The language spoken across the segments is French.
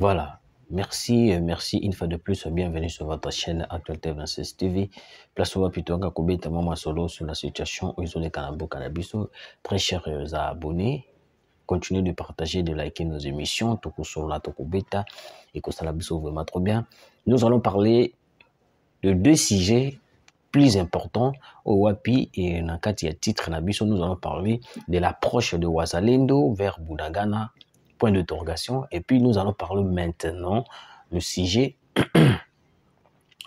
Voilà. Merci, merci une fois de plus. Bienvenue sur votre chaîne Actualité 26 TV. Place au plutôt à Kobeta Mama Solo sur la situation où ils ont les Kanabo Kanabiso. Très chers abonnés, continuez de partager, de liker nos émissions. Toko sur la Toko Beta et Kosalabiso vraiment trop bien. Nous allons parler de deux sujets plus importants au Wapi et dans le titre Nabiso. Nous allons parler de l'approche de Wazalendo vers Bunagana. Point d'interrogation. Et puis, nous allons parler maintenant le sujet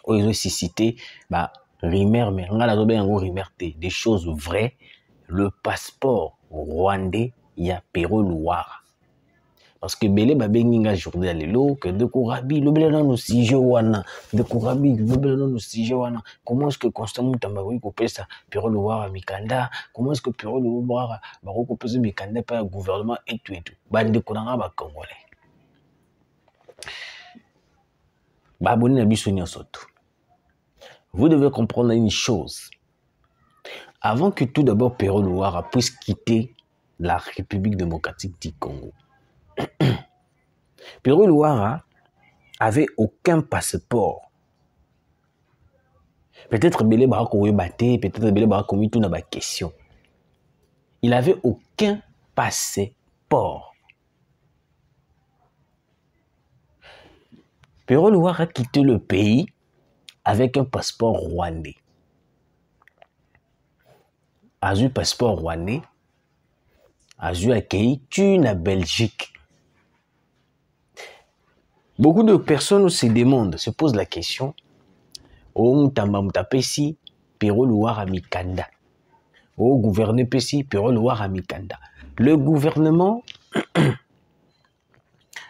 où ils ont cité rumeur, mais on a rumeur des choses vraies. Le passeport rwandais, il y a Pero Loire. Parce que Belé Babenginga journée à l'élo, que de Kourabi, le blé non aussi wana, de Kourabi, le blé non aussi wana. Comment est-ce que constamment Tambaroui coupe ça, Pero Loire à Mikanda, comment est-ce que Pero Loire va recouper ce Mikanda par le gouvernement et tout et tout. Bande Kouranga va Congolais. Baboni na biso nyosoto. Vous devez comprendre une chose. Avant que tout d'abord Pero Loire puisse quitter la République démocratique du Congo, Pero Loire avait aucun passeport. Peut-être Belé Barakoui Baté, peut-être Belé Barakoui tout n'a pas question. Il avait aucun passeport. Pero Loire a quitté le pays avec un passeport rwandais. A eu passeport rwandais, a eu accueilli une Belgique. Beaucoup de personnes se demandent, se posent la question, au Mutamba Mutapesi, Pero Loire à Mikanda. Au gouvernement Pessi, Pero Loire à Mikanda. Le gouvernement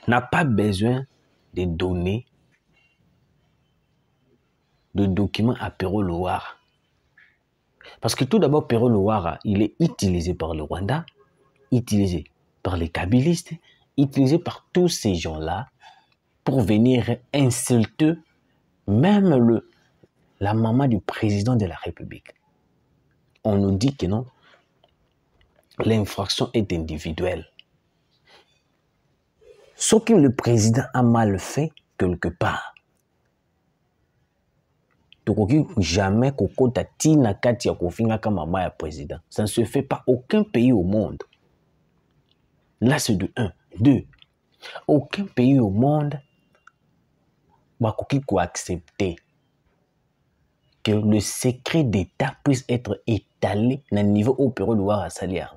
n'a pas besoin de donner de documents à Pero Loire. Parce que tout d'abord, Pero Loire, il est utilisé par le Rwanda, utilisé par les kabylistes, utilisé par tous ces gens-là pour venir insulter même la maman du président de la République. On nous dit que non, l'infraction est individuelle. Ce que le président a mal fait quelque part, jamais kokota tina kati ya kofinga kama mama ya président. Ça ne se fait pas aucun pays au monde. Là, c'est de 1. 2. Aucun pays au monde va accepter que le secret d'État puisse être étalé à un niveau au Pero Loire à Saliar.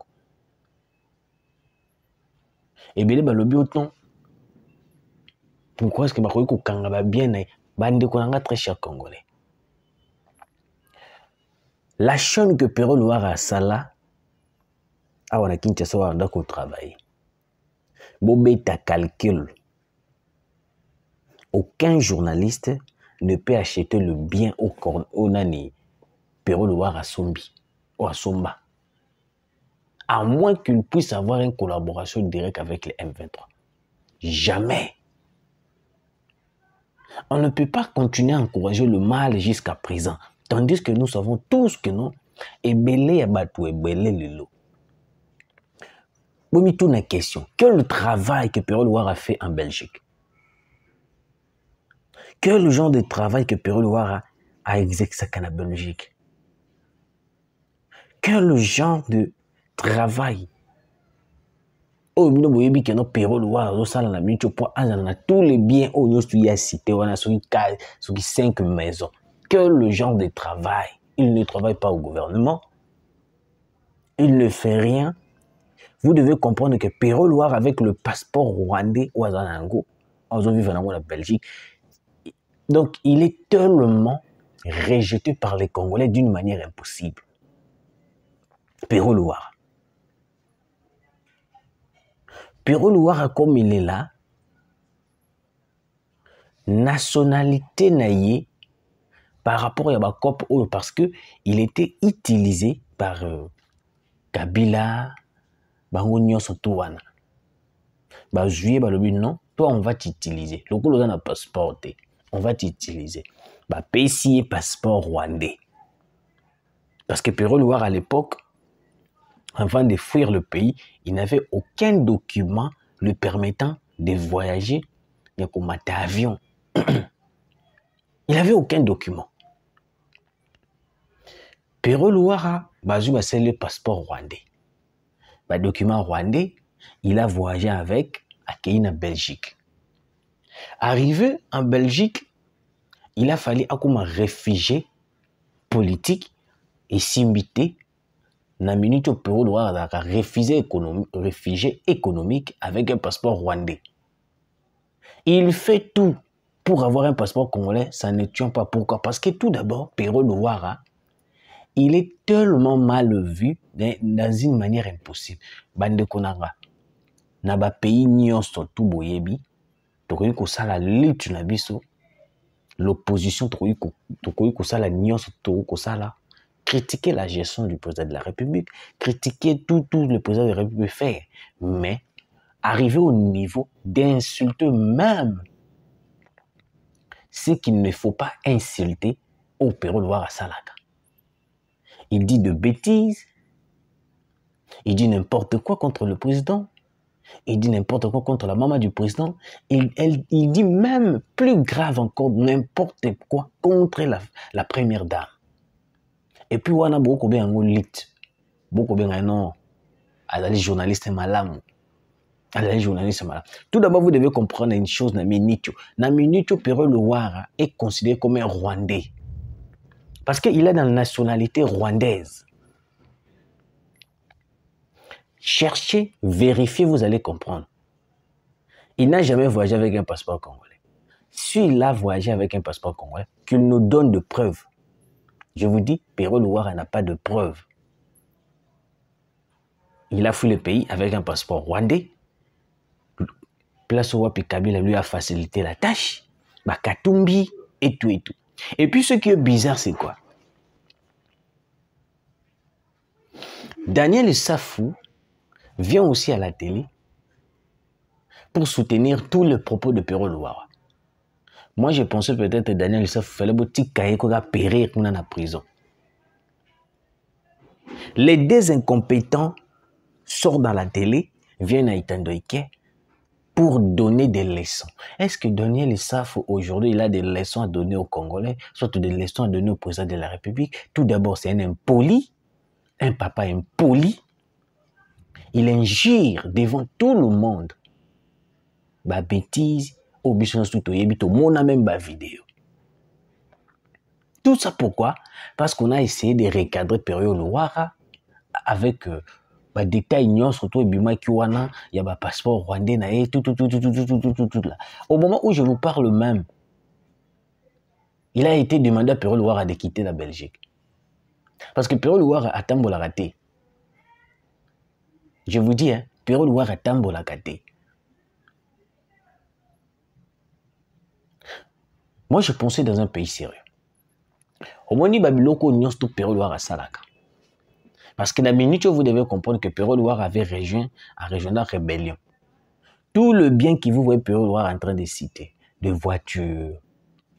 Et bien, le autant. Pourquoi est-ce que Bakoui Kanga va bien bande Konanga très cher Congolais? La chaîne que Pero Loire a Sala, a wana Kinshasa wa ndako travail. Bobeta calcul. Aucun journaliste ne peut acheter le bien au Nani Pero Loire à Sombi ou à Somba. À moins qu'il puisse avoir une collaboration directe avec les M23. Jamais. On ne peut pas continuer à encourager le mal jusqu'à présent. Tandis que nous savons tous que non. Et belé abatou et belé lilo. Bon, mais tout une question. Quel travail que Pero Loire a fait en Belgique? Quel genre de travail que Pero Loire a exécuté en Belgique? Quel genre de travail? Oh, nous voyons que notre Pero Loire a tous les biens où nous sommes cités, on a sur 5 maisons. Quel genre de travail? Il ne travaille pas au gouvernement. Il ne fait rien. Vous devez comprendre que Pero Loire, avec le passeport rwandais ou Azanango, en la Belgique, donc il est tellement rejeté par les Congolais d'une manière impossible. Pero Loire. Pero Loire, comme il est là, nationalité naïe par rapport à Bakop, parce qu'il était utilisé par Kabila, Bango Nyonso Touwana. Juillet, non, toi on va t'utiliser. Le coup, on a passeport, on va t'utiliser. Pessi passeport rwandais. Parce que Pero Loire à l'époque, avant de fuir le pays, il n'avait aucun document le permettant de voyager il y a comme avion. Il n'avait aucun document. Pero Louara, c'est le passeport rwandais. Document rwandais, il a voyagé avec accueilli en Belgique. Arrivé en Belgique, il a fallu comme un réfugié politique et s'imiter na minute au Pérou Louara réfugié économique avec un passeport rwandais. Il fait tout pour avoir un passeport congolais, ça ne tient pas. Pourquoi? Parce que tout d'abord, Pérou Louara, il est tellement mal vu dans une manière impossible. Bande konanga, na ba pays nyonso tout boyebi, tokoki kosala lutte na biso, l'opposition tokoki kosala nyonso tokoki kosala, critiquer la gestion du président de la République, critiquer tout le président de la République fait, mais arriver au niveau d'insulter même ce qu'il ne faut pas insulter au Pérou Louara Salaka. Il dit de bêtises, il dit n'importe quoi contre le président, il dit n'importe quoi contre la maman du président, il dit même plus grave encore, n'importe quoi contre la première dame. Et puis, on a beaucoup de lit, beaucoup de non, les journalistes malamu. Les journalistes malamu. Tout d'abord, vous devez comprendre une chose, Naminitio. Naminitio Pérou Louara est considéré comme un Rwandais. Parce qu'il est dans la nationalité rwandaise. Cherchez, vérifiez, vous allez comprendre. Il n'a jamais voyagé avec un passeport congolais. S'il a voyagé avec un passeport congolais, qu'il nous donne de preuves. Je vous dis, Pérou Louara n'a pas de preuves. Il a fui le pays avec un passeport rwandais. Place Wapi Kabila lui a facilité la tâche. Katumbi et tout et tout. Et puis ce qui est bizarre, c'est quoi? Daniel Safou vient aussi à la télé pour soutenir tous les propos de Pérou Louara. Moi, je pensais peut-être que Daniel Safou fallait périr dans la prison. Les deux incompétents sortent dans la télé, viennent à Itandoïke pour donner des leçons. Est-ce que Daniel Safou, aujourd'hui, il a des leçons à donner aux Congolais, soit des leçons à donner au président de la République? Tout d'abord, c'est un impoli, un papa impoli. Il injure devant tout le monde. Ba bêtise, même ba vidéo. Tout ça pourquoi? Parce qu'on a essayé de recadrer Pérou Louara avec des détails, surtout il y a un passeport rwandais, tout là. Au moment où je vous parle même, il a été demandé à Pérou Louara de quitter la Belgique. Parce que Pérou Louara a tambola raté. Je vous dis, Pérou Louara a tambola raté. Moi, je pensais dans un pays sérieux. Au moins, il y a un Pérou Louara Salaka. Parce que dans la minute, vous devez comprendre que Pérou Louara avait rejoint la rébellion. Tout le bien que vous voyez Pérou Louara en train de citer, de voitures,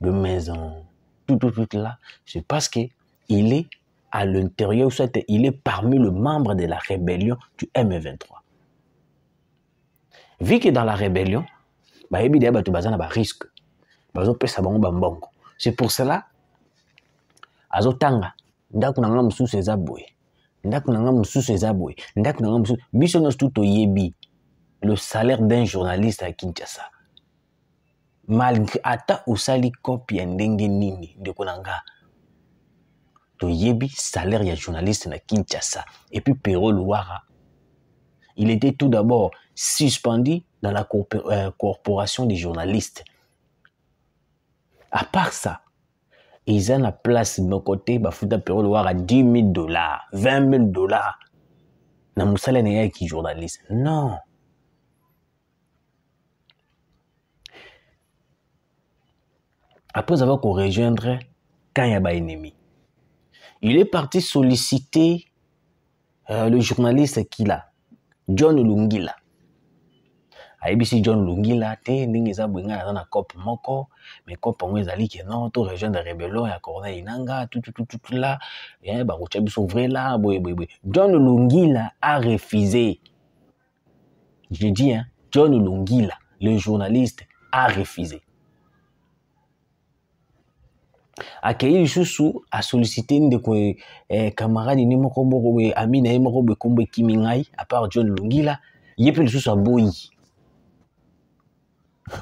de maisons, tout là, c'est parce qu'il est à l'intérieur, soit il est parmi les membres de la rébellion du M23. Vu que dans la rébellion, il y a un risque. C'est pour cela, azotanga ndaku nanga mususu eza boye ndaku nanga mususu eza boye ndaku nanga mususu biso nyonso tout toyebi le salaire d'un journaliste à Kinshasa malgré ata osali copie ya ndenge nini ndeko nanga toyebi salaire ya journaliste na Kinshasa. Et puis Pérou Louara, il était tout d'abord suspendu dans la corporation des journalistes. À part ça, ils ont la place de nos côtés, bafuta Pérou Louara $10 000, $20 000. Na musala na qui journaliste. Non. Après avoir qu'on rejoindre quand il y a un ennemi, il est parti solliciter le journaliste qu'il a, John Lungila. ABC John Lungila te ndenge za bwinga na cop moko mais cop ngo ezali ke non to rejoindre rebellion ya Corneille Inanga tout là et ba rocha biso vrai là boy. John Lungila a refusé. Je dis John Lungila, le journaliste a refusé. Accueilli sous a sollicité une de camarades ni moko boko ami na moko be kombe kimingai à part John Lungila yepe sous a boyi.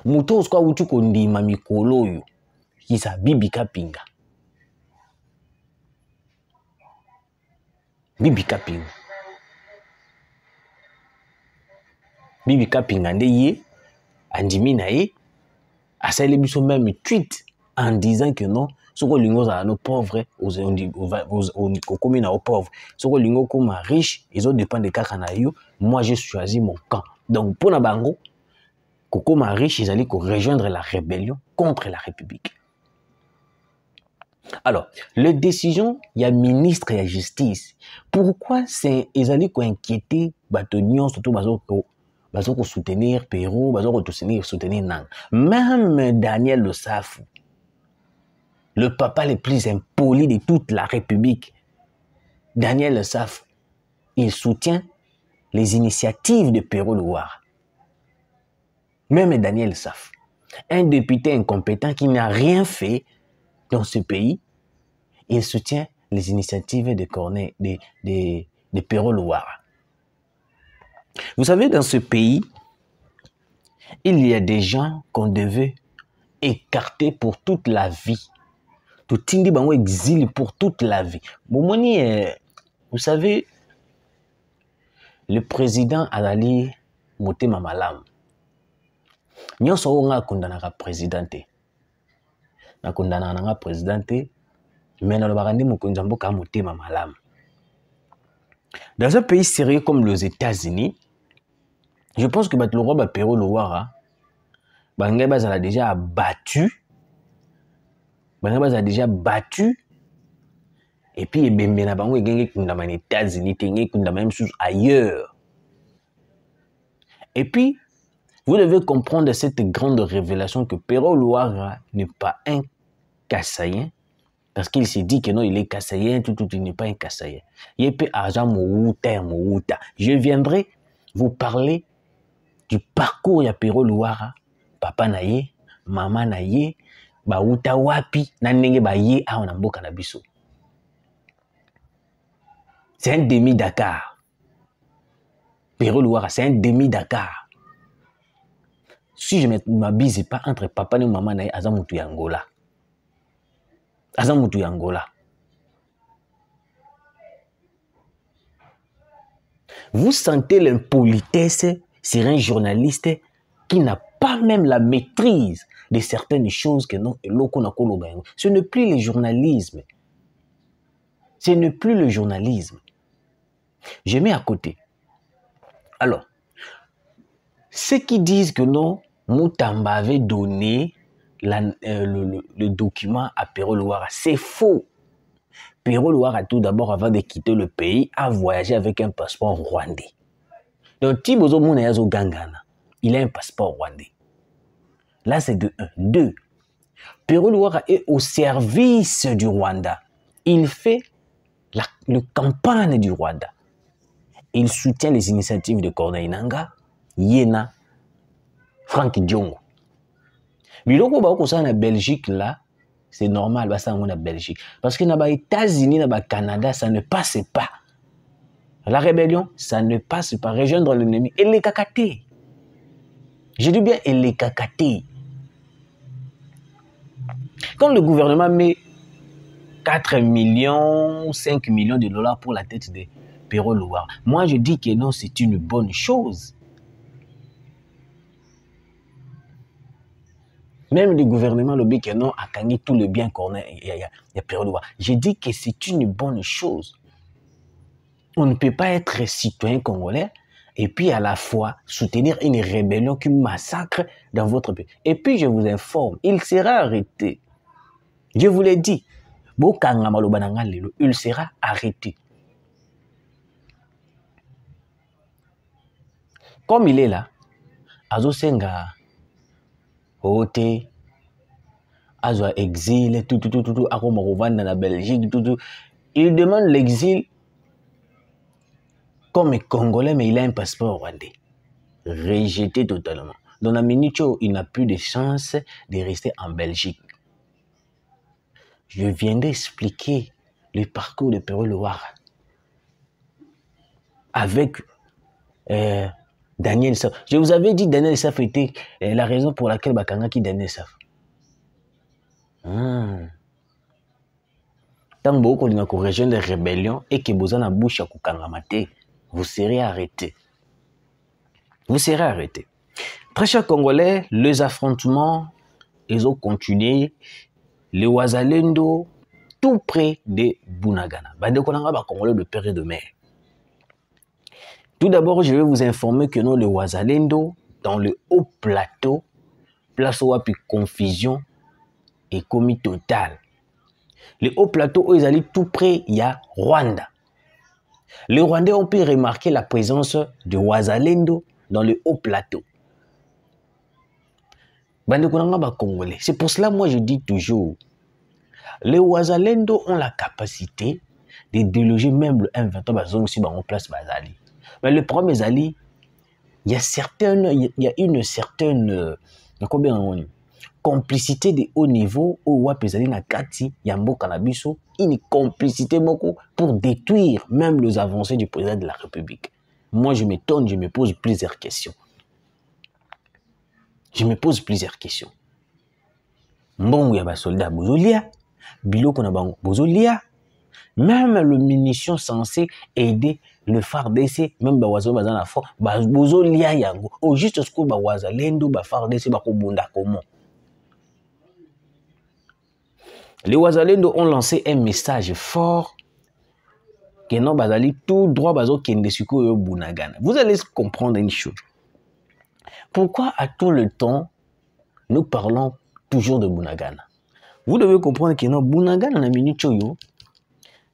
Muto usko utu kondima mikolo yo kisa Bibi Kapinga. Bibi Kapinga. Bibi Kapinga nde ye andimi na ye a salé biso même tweet en disant que non ce que lingo à nos pauvres aux communes aux pauvres ce que lingo comme riche ils ont dépend de kakanayo moi j'ai choisi mon camp donc pour na bango comme riche ils allaient rejoindre la rébellion contre la République. Alors les décisions il y a ministre et la justice pourquoi c'est ils allaient inquiéter batonion surtout bazo soutenir Perrault, bazo soutenir Nang. Même Daniel Le Safou, le papa le plus impoli de toute la République, Daniel Le Safou, il soutient les initiatives de Perrault Louara. Même Daniel Le Safou, un député incompétent qui n'a rien fait dans ce pays, il soutient les initiatives de Perrault Louara. Vous savez, dans ce pays, il y a des gens qu'on devait écarter pour toute la vie. Tout tindi bango exil pour toute la vie. Vous savez, le président Alali Motema Malamu. Nyonso nga kondanaka présidenté. Na kondanaka nga présidenté, mais na lobakandi mokonzi mboka Motema Malamu. Dans un pays sérieux comme les États-Unis, je pense que le roi Perrault Louara, Bangaba a déjà battu. Bangaba a déjà battu. Et puis, Bembena Bango est gagné dans les États-Unis, dans même chose ailleurs. Et puis, vous devez comprendre cette grande révélation que Perrault Louara n'est pas un Kassaïen. Parce qu'il s'est dit que non, il est Kassaïen, il n'est pas un Kassaïen. Il peut agent Mouta. Je viendrai vous parler du parcours ya Perrault Louara, papa na ye, maman na ye, ba uta wapi, na ndenge ba ye a na mboka na biso. C'est un demi-Dakar. Perrault Louara, c'est un demi-Dakar. Si je ne m'abuse pas entre papa et maman na ye, azamutu ya Angola. Azamutu ya Angola. Vous sentez l'impolitesse sur un journaliste qui n'a pas même la maîtrise de certaines choses que non, ce n'est plus le journalisme. Ce n'est plus le journalisme. Je mets à côté. Alors, ceux qui disent que non, Moutamba avait donné le document à Perrault Louara, c'est faux. Perrault Louara, tout d'abord, avant de quitter le pays, a voyagé avec un passeport rwandais. Donc, Tibozo Mounayazo Gangana, il a un passeport rwandais. Là, c'est de 1. 2. Perrault Louara est au service du Rwanda. Il fait la campagne du Rwanda. Il soutient les initiatives de Corneille Nangaa, Yéna, Franck Diongo. Biloko ba ko na Belgique là, c'est normal ba ça en Belgique parce que dans les États-Unis, dans le Canada, ça ne passe pas. La rébellion, ça ne passe pas. Rejoindre l'ennemi. Et les cacatés. Je dis bien, et les cacatés. Quand le gouvernement met 4 millions, 5 millions de dollars pour la tête de Perrault Louara, moi je dis que non, c'est une bonne chose. Même le gouvernement le dit que non, a gagné tout le bien qu'on a, il y a Perrault Louara. Je dis que c'est une bonne chose. On ne peut pas être citoyen congolais et puis à la fois soutenir une rébellion qui massacre dans votre pays. Et puis je vous informe, il sera arrêté. Je vous l'ai dit. Il sera arrêté. Comme il est là, Azo Senga, Ote, Azo exil, tout, dans la Belgique, tout. Il demande l'exil comme Congolais, mais il a un passeport rwandais. Rejeté totalement. Dans la minute où il n'a plus de chance de rester en Belgique. Je viens d'expliquer le parcours de Pero Loire avec Daniel Saf. Je vous avais dit Daniel Saf était la raison pour laquelle Bakanga qui Daniel Saf. Tant que vous avez rejoint des rébellions et que vous avez la bouche à Kukangamate, vous serez arrêté. Vous serez arrêté. Très chers Congolais, les affrontements, ils ont continué. Les Wazalendo, tout près de Bunagana. Bande Konanga ba Congolais de père et de mère. Tout d'abord, je vais vous informer que nous, les Wazalendo, dans le haut plateau, place où il y a confusion et commis total. Le haut plateau où ils allaient tout près, il y a Rwanda. Les Rwandais ont pu remarquer la présence de Wazalendo dans le haut plateau. C'est pour cela, moi, je dis toujours, les Wazalendo ont la capacité de déloger même le M23 aussi en place Bazali. Mais le problème est il y a une certaine complicité de haut niveau au Wapezali Nakati, Yambo Kanabiso, une complicité pour détruire même les avancées du président de la République. Moi, je m'étonne, je me pose plusieurs questions. Mbongo ya basoldat bozolia, biloko na bango bozolia, même le munition censé aider le FARDC, même bawazo bazana fort, bozolia yango. Au juste ce que bawazalendo ba FARDC ba kobunda comment. Les Wazalendo ont lancé un message fort que non bazali tout droit bazo kende suko yo Bunagana. Vous allez comprendre une chose. Pourquoi à tout le temps nous parlons toujours de Bunagana? Vous devez comprendre que non Bunagana na minute yo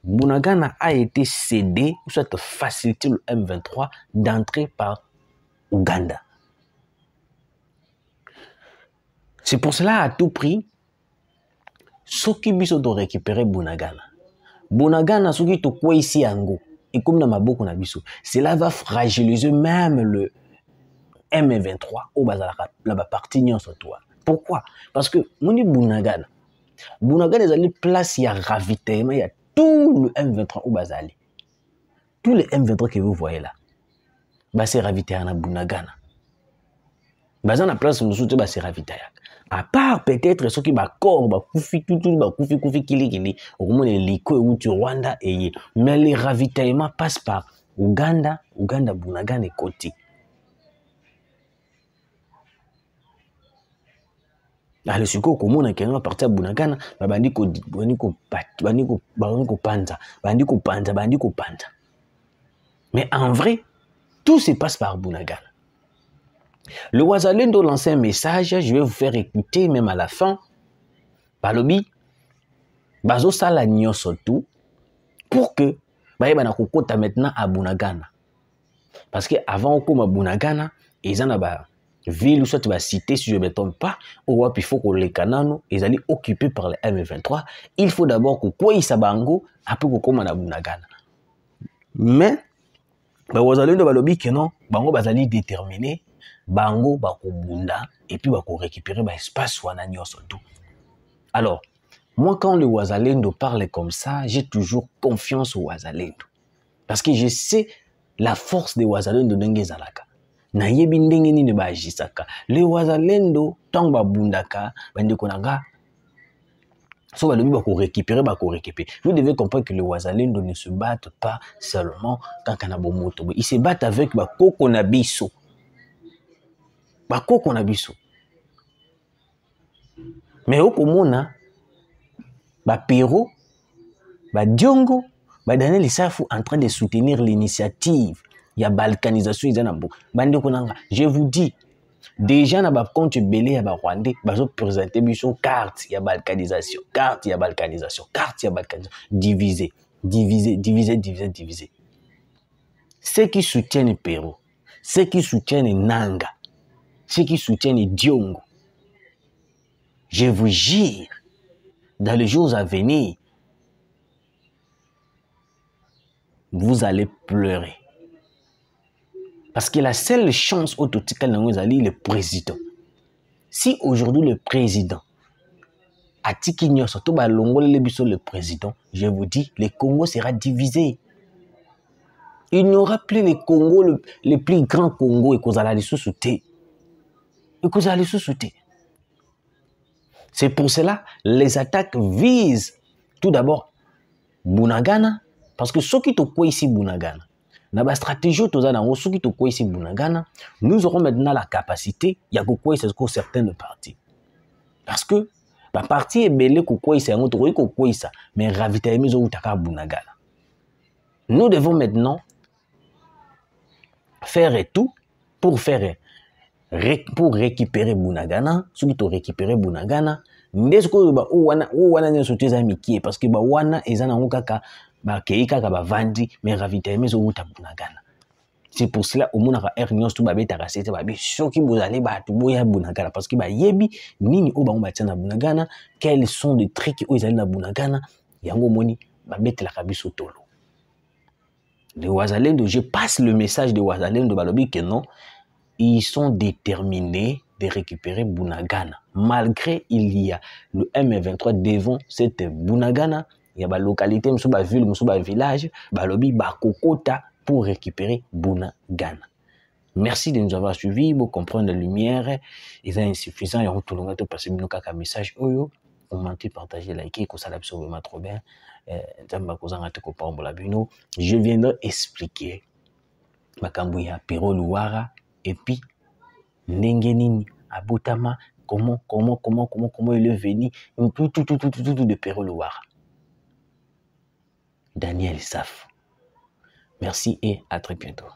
Bunagana a été cédé ou soit facilité le M23 d'entrer par Ouganda. C'est pour cela à tout prix ceux qui doivent récupérer Bunagana. Bunagana, ceux qui sont ici en et comme dans ma boucle na biso, cela va fragiliser même le M23 au bazar la partie nyon toi. Pourquoi? Parce que moni Bunagana est allé place il y a ravitaillement, il y a tout le M23 au bazali. Tous les M23 que vous voyez là, bah c'est ravitaillant à Bunagana. Bazana place nous soutient bah c'est ravitaillant. À part peut-être ceux qui ba corps ba koufi tout ba koufi kili au moins les liko ou du Rwanda et mais les ravitaillements passent par Uganda Bunagana et Koti. Ale siko komona kenga partir Bunagana bandiko panza. Mais en vrai, tout se passe par Bunagana. Le Wazalendo lance un message, je vais vous faire écouter même à la fin. Balobi, bazo sala nyoso tout pour que baïba kokota maintenant à Bunagana. Parce que avant comme à Bunagana, ils en a ville ou soit va citer si je ne me trompe pas, ou il faut que les canaux ils allaient occupés par le M23. Il faut d'abord que quoi ils sabango après que comme à Bunagana. Mais Wazalendo balobi que non, bango bazali déterminé. Bango bakobunda et puis bako récupérer espace wana nyoso tout. Alors, moi quand le Wazalendo parle comme ça, j'ai toujours confiance au Wazalendo. Parce que je sais la force des Wazalendo ndenge zalaka. Na yebi ndenge nini ba ajisaka. Le Wazalendo tant ba bundaka bandeko nanga so balobi bako récupérer. Vous devez comprendre que les Wazalendo ne se battent pas seulement quand kanabo moto. Ils se battent avec bakoko na biso. Bakoko na biso. Mais au komona Pero, Diongo, Daniel Issafou en train de soutenir l'initiative. Il y a balkanisation je vous dis déjà na ba compte belé ya ba Rwandais bazo présenter biso carte ya balkanisation, divisé. Ceux qui soutiennent Pero, ceux qui soutiennent Nanga, ceux qui soutiennent Diongo, je vous jure, dans les jours à venir, vous allez pleurer. Parce que la seule chance au total le président. Si aujourd'hui le président a tiquignon surtout le président, je vous dis, le Congo sera divisé. Il n'y aura plus le Congo, le plus grand Congo et qu'on a les sous-soutés. C'est pour cela les attaques visent tout d'abord Bunagana, parce que ceux qui te quoi ici Bunagana, dans la stratégie ceux qui te quoi ici Bunagana, nous aurons maintenant la capacité, il y a quoi ici certaines parties. Parce que la partie est belle quoi ici, mais ravitaillement au taka Bunagana. Nous devons maintenant faire tout pour récupérer Bunagana, ceux qui te récupérer Bunagana. Parce que wana ezana ngokaka ba keika ka ba vandi mais ravitaillement zo uta Bunagana. C'est pour cela au monde air nyons tout ba beta kasete ba bi soki bozali ba to boya Bunagana parce que ba yebi nini o ba ngba na Bunagana, quels sont les trucs o ezali na Bunagana yango moni ba beta la kabiso tolo. Les Wazalendo, je passe le message de Wazalendo balobi que non, ils sont déterminés de récupérer Bunagana. Malgré il y a le M23 devant cette Bunagana, il y a des localités, des villes, des villages, des lobby, des kokota pour récupérer Bunagana. Merci de nous avoir suivis, pour comprendre la lumière, ils sont insuffisants, ils ont tout le monde passé un message, commenter, partager, liker, que ça l'a absolument trop bien. Je viendrai expliquer Makambouya, Pero Luara, et puis Nengenini, Abutama, comment il est venu, tout de Pero Luara. Daniel Saf. Merci et à très bientôt.